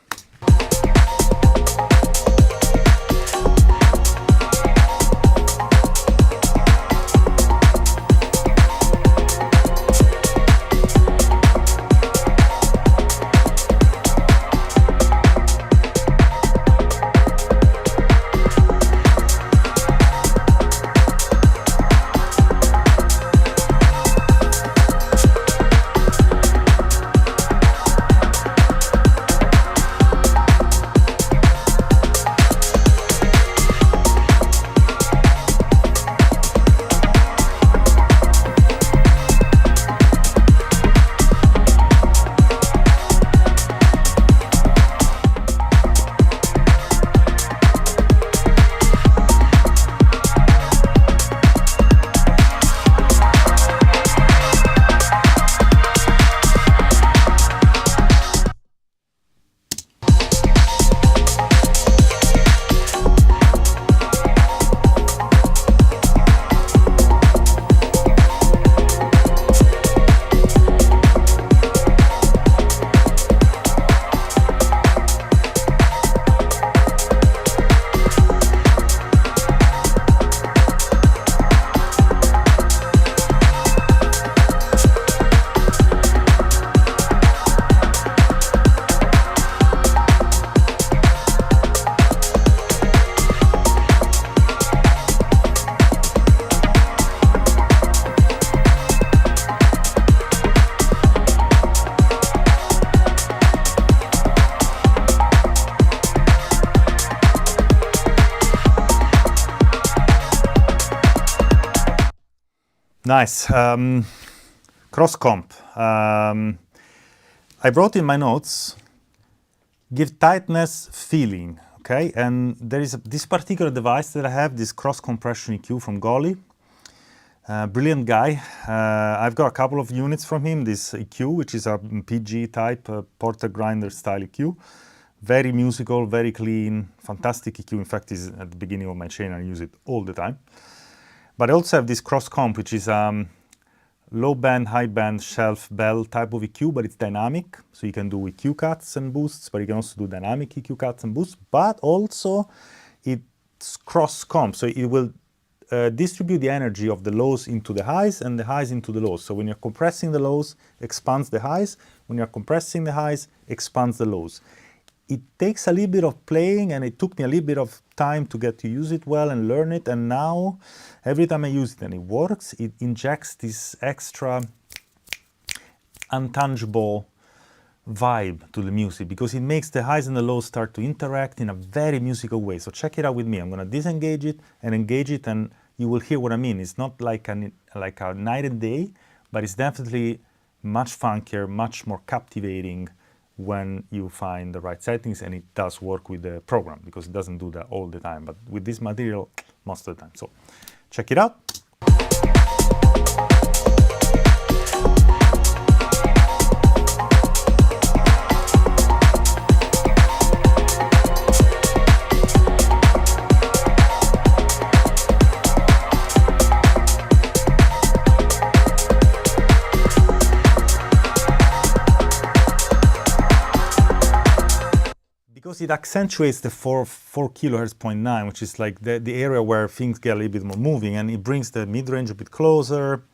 Speaker 1: Nice. Cross comp. I wrote in my notes, give tightness feeling, okay? And there is this particular device that I have, this cross compression EQ from Golly. Brilliant guy. I've got a couple of units from him, this EQ, which is a PG type, Porter Grinder style EQ. Very musical, very clean, fantastic EQ. In fact, is at the beginning of my chain. I use it all the time. But I also have this cross comp, which is low band, high band, shelf bell type of EQ, but it's dynamic. So you can do EQ cuts and boosts, but you can also do dynamic EQ cuts and boosts. But also it's cross comp, so it will distribute the energy of the lows into the highs and the highs into the lows. So when you're compressing the lows, expands the highs. When you're compressing the highs, expands the lows. It takes a little bit of playing, and it took me a little bit of time to get to use it well and learn it. And now, every time I use it and it works, it injects this extra untangible vibe to the music, because it makes the highs and the lows start to interact in a very musical way. So check it out with me. I'm going to disengage it and engage it, and you will hear what I mean. It's not like a night and day, but it's definitely much funkier, much more captivating when you find the right settings, and it does work with the program, because it doesn't do that all the time, but with this material, most of the time. So check it out. Because it accentuates the 4 kilohertz 0.9, which is like the area where things get a little bit more moving, and it brings the mid-range a bit closer.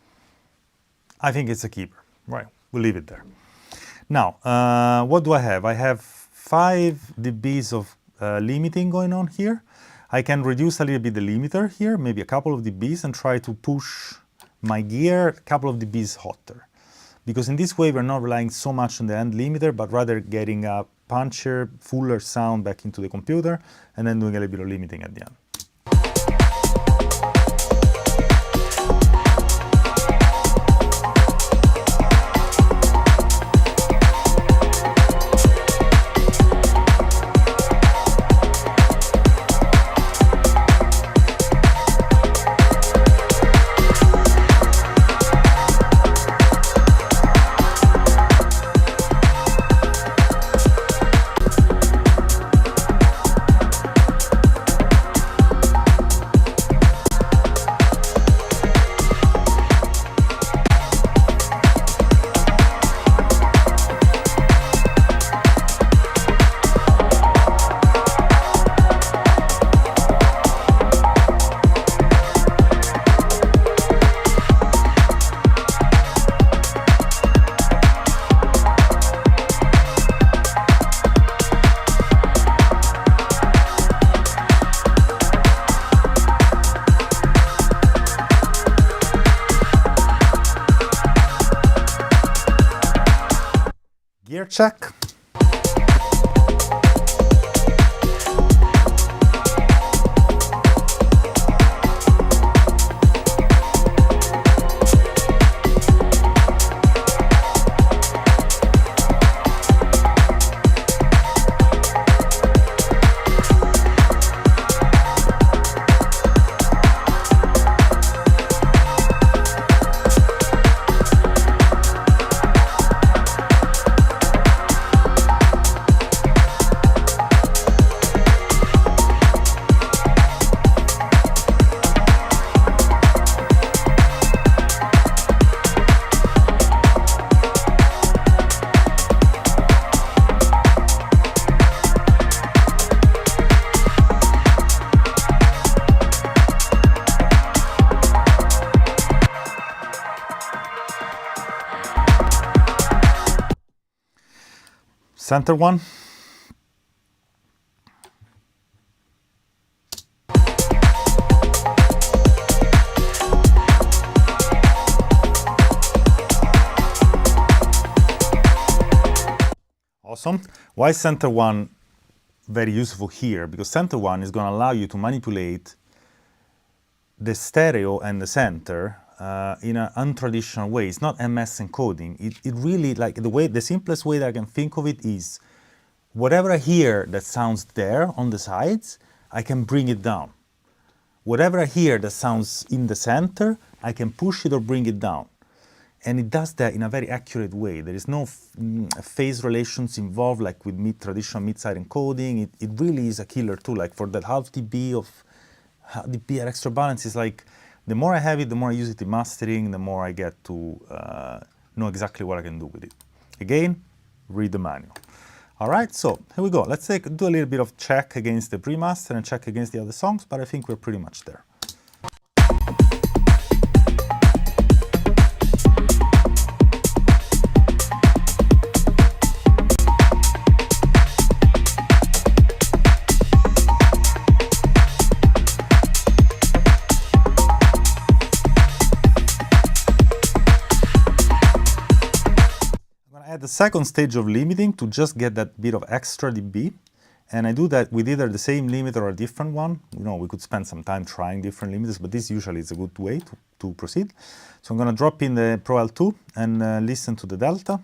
Speaker 1: I think it's a keeper. Right, we'll leave it there. Now, what do I have? I have 5 dBs of limiting going on here. I can reduce a little bit the limiter here, maybe a couple of dBs, and try to push my gear a couple of dBs hotter. Because in this way, we're not relying so much on the end limiter, but rather getting a punchier, fuller sound back into the computer, and then doing a little bit of limiting at the end. Gear check. Center one. Awesome. Why is center one very useful here? Because center one is going to allow you to manipulate the stereo and the center in an untraditional way. It's not MS encoding. It really, like, the simplest way that I can think of it is whatever I hear that sounds there on the sides, I can bring it down. Whatever I hear that sounds in the center, I can push it or bring it down. And it does that in a very accurate way. There is no phase relations involved like with traditional mid-side encoding. It really is a killer too. Like for that half dB at extra balance, is like the more I have it, the more I use it in mastering, the more I get to know exactly what I can do with it. Again, read the manual. All right, so here we go. Let's do a little bit of check against the pre-master and check against the other songs, but I think we're pretty much there. The second stage of limiting to just get that bit of extra dB, and I do that with either the same limiter or a different one. You know, we could spend some time trying different limiters, but this usually is a good way to proceed. So I'm going to drop in the Pro L2 and listen to the delta.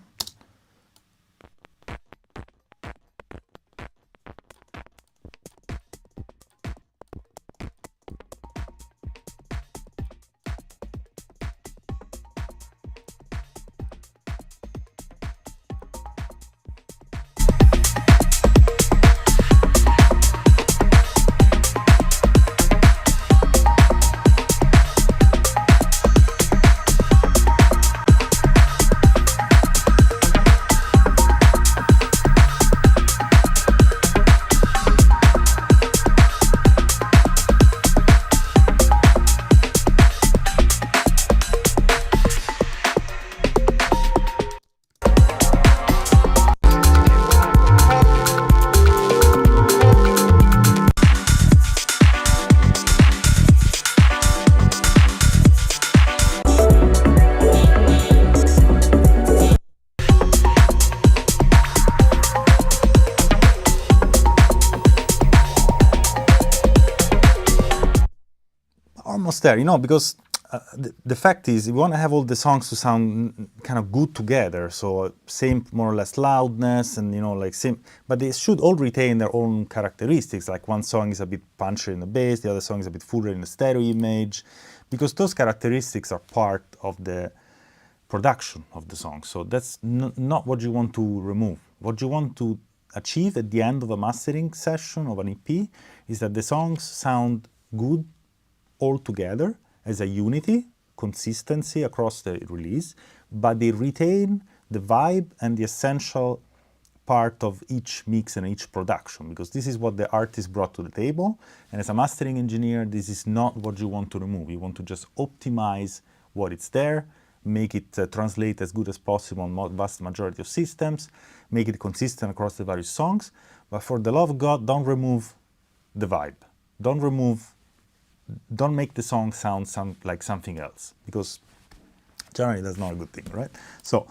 Speaker 1: Almost there, you know, because the fact is, you want to have all the songs to sound kind of good together, so same more or less loudness and, you know, like same, but they should all retain their own characteristics. Like one song is a bit punchier in the bass, the other song is a bit fuller in the stereo image, because those characteristics are part of the production of the song. So that's not what you want to remove. What you want to achieve at the end of a mastering session of an EP is that the songs sound good all together as a unity, consistency across the release, but they retain the vibe and the essential part of each mix and each production, because this is what the artist brought to the table. And as a mastering engineer, this is not what you want to remove. You want to just optimize what it's there, make it translate as good as possible on vast majority of systems, make it consistent across the various songs. But for the love of God, don't remove the vibe. Don't make the song sound like something else, because generally that's not a good thing, right? So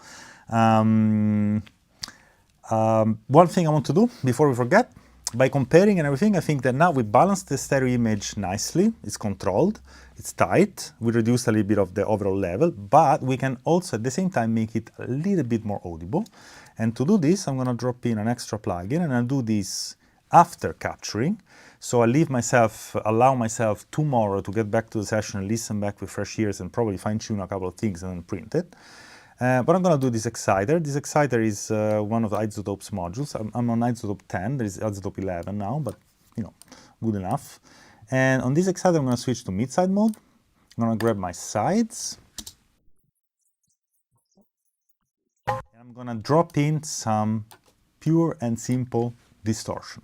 Speaker 1: one thing I want to do before we forget, by comparing and everything, I think that now we balanced the stereo image nicely. It's controlled, it's tight, we reduced a little bit of the overall level, but we can also at the same time make it a little bit more audible. And to do this, I'm going to drop in an extra plugin, and I'll do this after capturing. So I allow myself tomorrow to get back to the session and listen back with fresh ears and probably fine-tune a couple of things and then print it. But I'm going to do this exciter. This exciter is one of the Isotope's modules. I'm on Isotope 10. There is Isotope 11 now, but you know, good enough. And on this exciter, I'm going to switch to mid-side mode. I'm going to grab my sides. And I'm going to drop in some pure and simple distortion.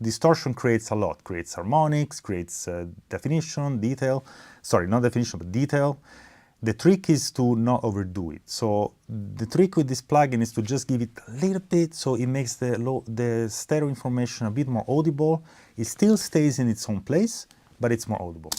Speaker 1: Distortion creates a lot, creates harmonics, creates definition, detail. Sorry, not definition, but detail. The trick is to not overdo it. So the trick with this plugin is to just give it a little bit, so it makes the stereo information a bit more audible. It still stays in its own place, but it's more audible.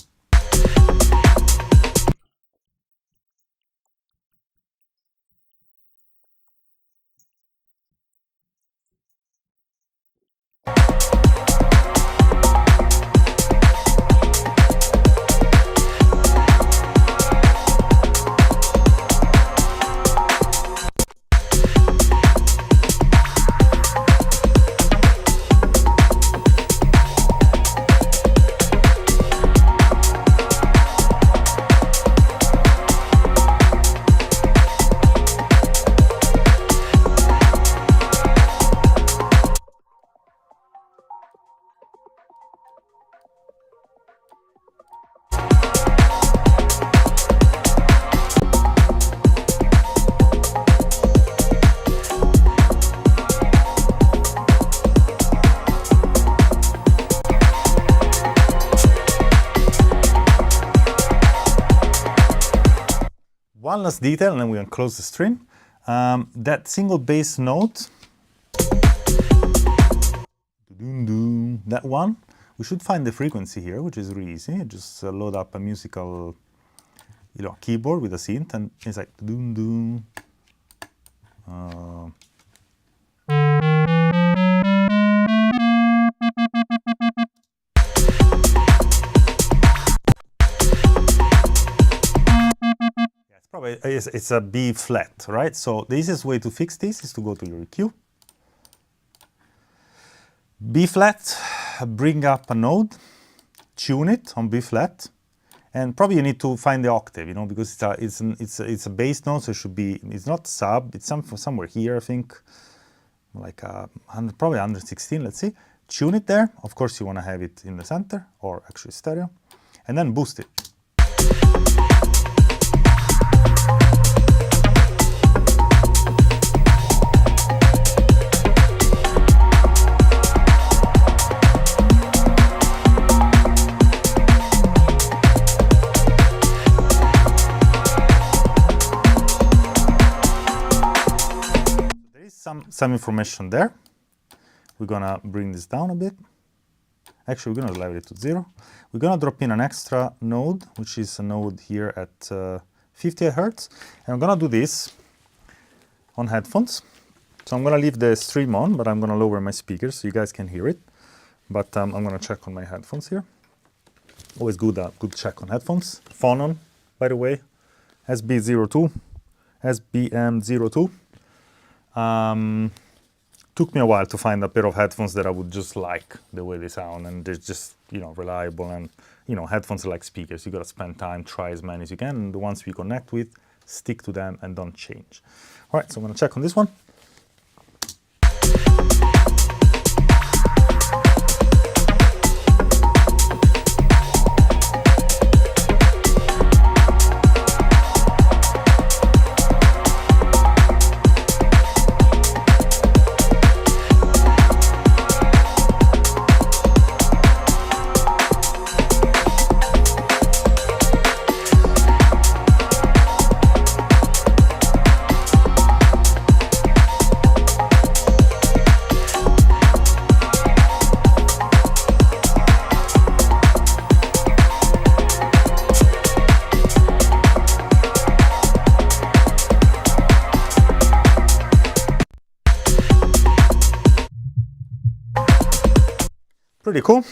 Speaker 1: one last detail, and then we're going to close the stream. That single bass note, that one, we should find the frequency here, which is really easy. Just load up a musical, keyboard with a synth, and it's like doom doom. It's a B flat, right? So the easiest way to fix this is to go to your EQ. B flat, bring up a node, tune it on B flat, and probably you need to find the octave, because it's a bass note, so it's not sub, it's somewhere here, I think, like probably 116. Let's see. Tune it there. Of course, you want to have it in the center, or actually stereo, and then boost it. Some information there. We're gonna bring this down a bit. Actually, we're gonna level it to 0. We're gonna drop in an extra node, which is a node here at 58 Hertz. And I'm gonna do this on headphones. So I'm gonna leave the stream on, but I'm gonna lower my speakers so you guys can hear it. But I'm gonna check on my headphones here. Always good check on headphones. Phonon, by the way, SB02, SBM02. Took me a while to find a pair of headphones that I would just like the way they sound, and they're just, reliable, and, headphones are like speakers. You gotta spend time, try as many as you can, and the ones we connect with, stick to them and don't change. All right, so I'm gonna check on this one. Pretty cool.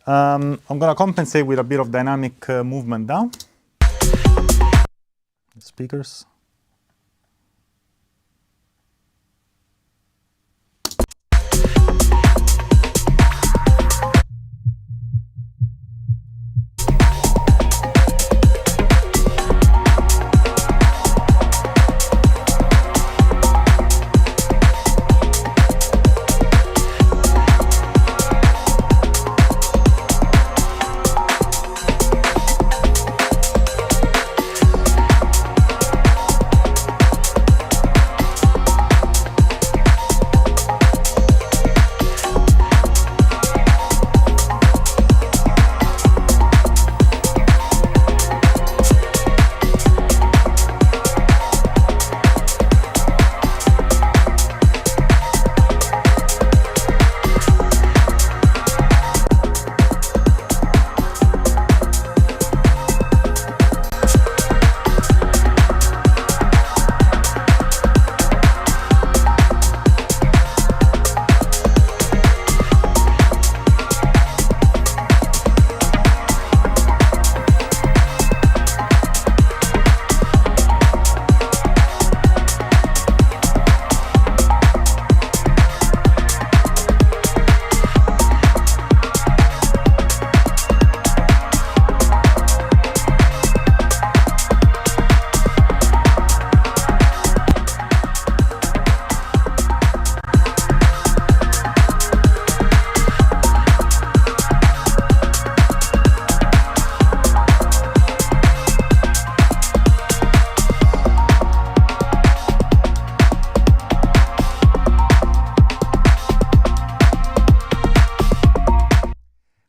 Speaker 1: I'm gonna compensate with a bit of dynamic movement down. Speakers.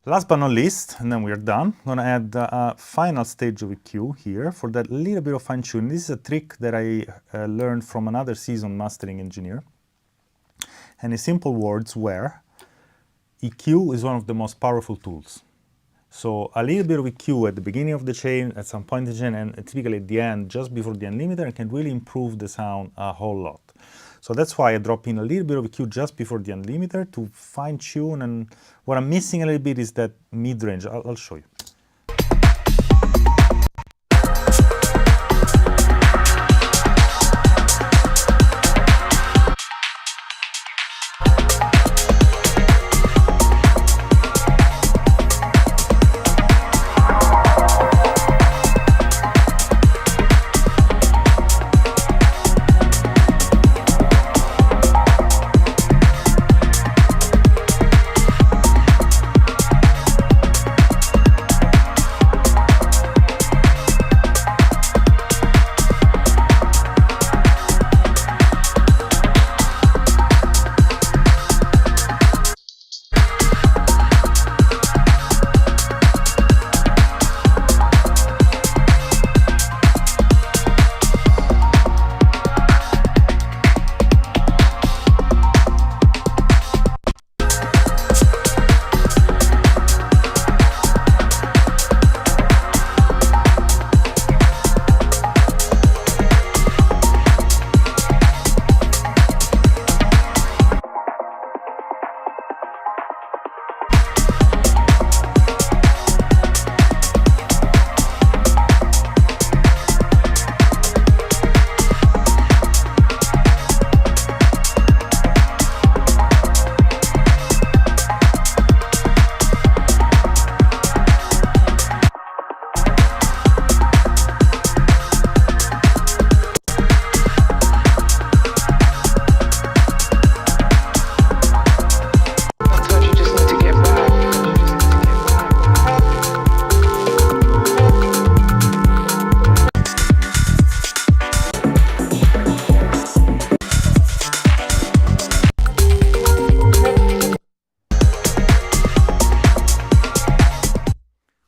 Speaker 1: Last but not least, and then we're done, I'm going to add a final stage of EQ here for that little bit of fine-tuning. This is a trick that I learned from another seasoned mastering engineer. And in simple words, where EQ is one of the most powerful tools. So a little bit of EQ at the beginning of the chain, at some point in the chain, and typically at the end, just before the end limiter, can really improve the sound a whole lot. So that's why I drop in a little bit of EQ just before the end limiter to fine tune, and what I'm missing a little bit is that mid-range. I'll show you.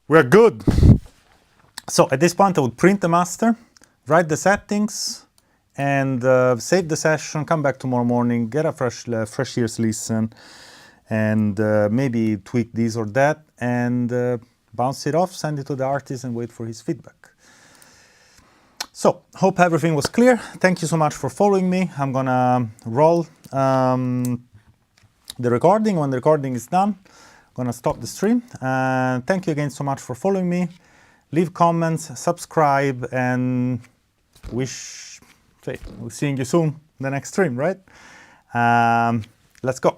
Speaker 1: We're good. So at this point I would print the master, write the settings, and save the session, come back tomorrow morning, get a fresh ears listen, and maybe tweak this or that, and bounce it off, send it to the artist, and wait for his feedback. So, hope everything was clear. Thank you so much for following me. I'm gonna roll the recording. When the recording is done, I'm gonna stop the stream. Thank you again so much for following me. Leave comments, subscribe, and we'll seeing you soon in the next stream, right? Let's go.